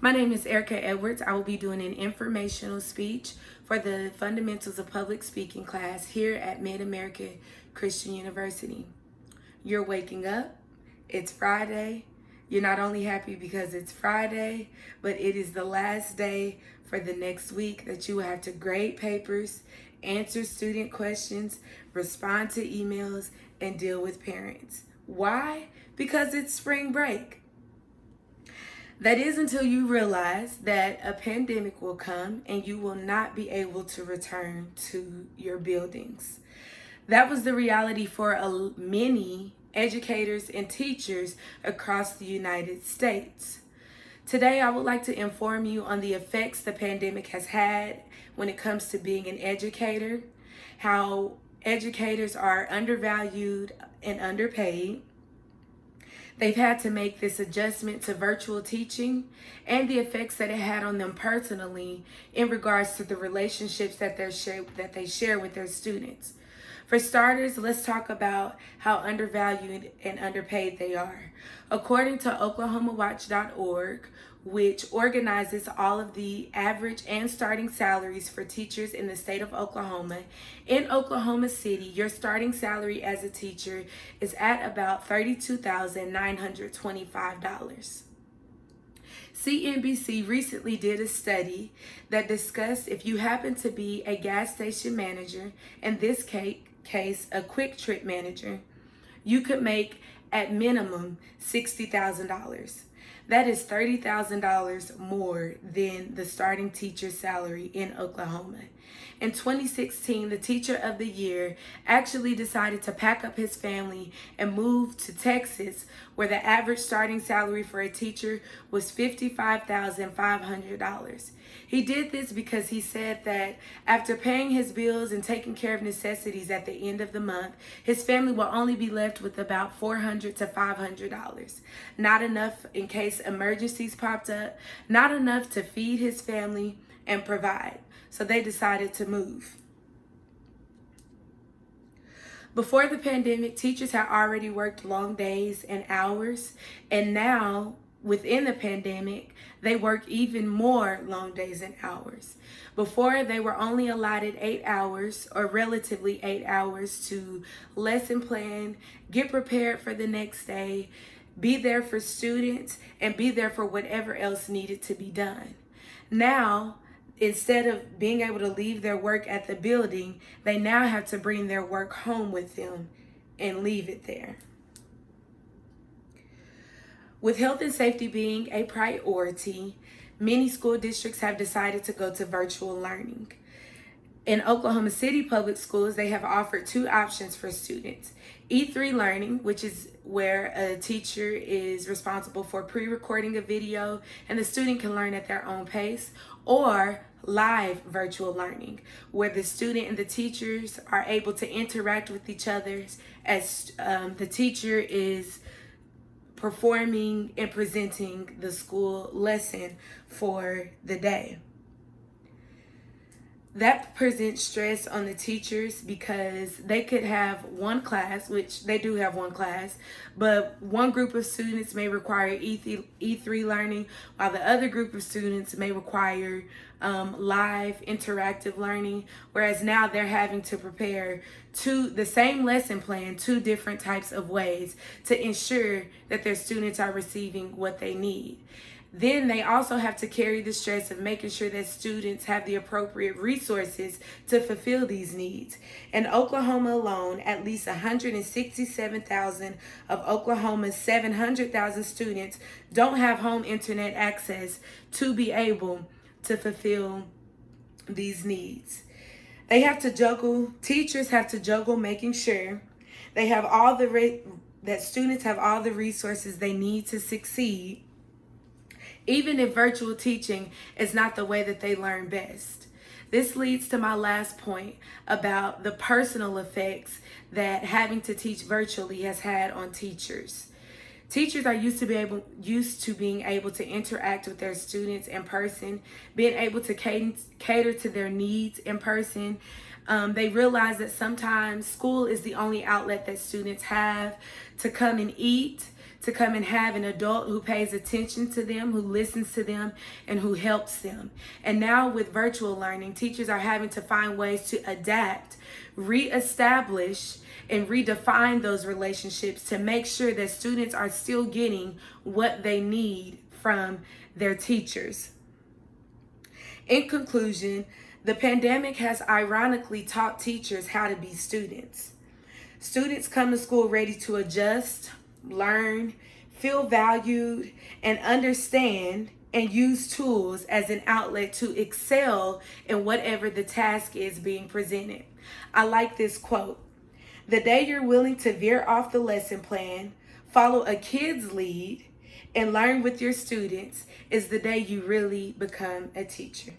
My name is Erica Edwards. I will be doing an informational speech for the Fundamentals of Public Speaking class here at Mid-America Christian University. You're waking up. It's Friday. You're not only happy because it's Friday, but it is the last day for the next week that you will have to grade papers, answer student questions, respond to emails, and deal with parents. Why? Because it's spring break. That is until you realize that a pandemic will come and you will not be able to return to your buildings. That was the reality for many educators and teachers across the United States. Today, I would like to inform you on the effects the pandemic has had when it comes to being an educator, how educators are undervalued and underpaid. They've had to make this adjustment to virtual teaching and the effects that it had on them personally in regards to the relationships that they share with their students. For starters, let's talk about how undervalued and underpaid they are. According to OklahomaWatch.org, which organizes all of the average and starting salaries for teachers in the state of Oklahoma, in Oklahoma City, your starting salary as a teacher is at about $32,925. CNBC recently did a study that discussed if you happen to be a gas station manager, in this case a quick trip manager, you could make at minimum $60,000. That is $30,000 more than the starting teacher salary in Oklahoma. In 2016, the Teacher of the Year actually decided to pack up his family and move to Texas, where the average starting salary for a teacher was $55,500. He did this because he said that after paying his bills and taking care of necessities at the end of the month, his family will only be left with about $400 to $500. Not enough in case emergencies popped up, not enough to feed his family and provide. So they decided to move. Before the pandemic, teachers had already worked long days and hours, and now within the pandemic, they work even more long days and hours. Before, they were only allotted 8 hours, or relatively 8 hours, to lesson plan, get prepared for the next day, be there for students, and be there for whatever else needed to be done. Now, instead of being able to leave their work at the building, they now have to bring their work home with them and leave it there. With health and safety being a priority, many school districts have decided to go to virtual learning. In Oklahoma City Public Schools, they have offered two options for students. E3 learning, which is where a teacher is responsible for pre-recording a video and the student can learn at their own pace, or live virtual learning, where the student and the teachers are able to interact with each other as the teacher is performing and presenting the school lesson for the day. That presents stress on the teachers because they could have one class, which they do have one class, but one group of students may require E3 learning, while the other group of students may require live interactive learning, whereas now they're having to prepare the same lesson plan two different types of ways to ensure that their students are receiving what they need. Then they also have to carry the stress of making sure that students have the appropriate resources to fulfill these needs. In Oklahoma alone, at least 167,000 of Oklahoma's 700,000 students don't have home internet access to be able to fulfill these needs. Teachers have to juggle making sure they have that students have all the resources they need to succeed, even if virtual teaching is not the way that they learn best. This leads to my last point about the personal effects that having to teach virtually has had on teachers. Teachers are used to being able to interact with their students in person, being able to cater to their needs in person. They realize that sometimes school is the only outlet that students have to come and eat, to come and have an adult who pays attention to them, who listens to them, and who helps them. And now with virtual learning, teachers are having to find ways to adapt, reestablish, and redefine those relationships to make sure that students are still getting what they need from their teachers. In conclusion, the pandemic has ironically taught teachers how to be students. Students come to school ready to adjust, learn, feel valued, and understand and use tools as an outlet to excel in whatever the task is being presented. I like this quote. The day you're willing to veer off the lesson plan, follow a kid's lead, and learn with your students is the day you really become a teacher.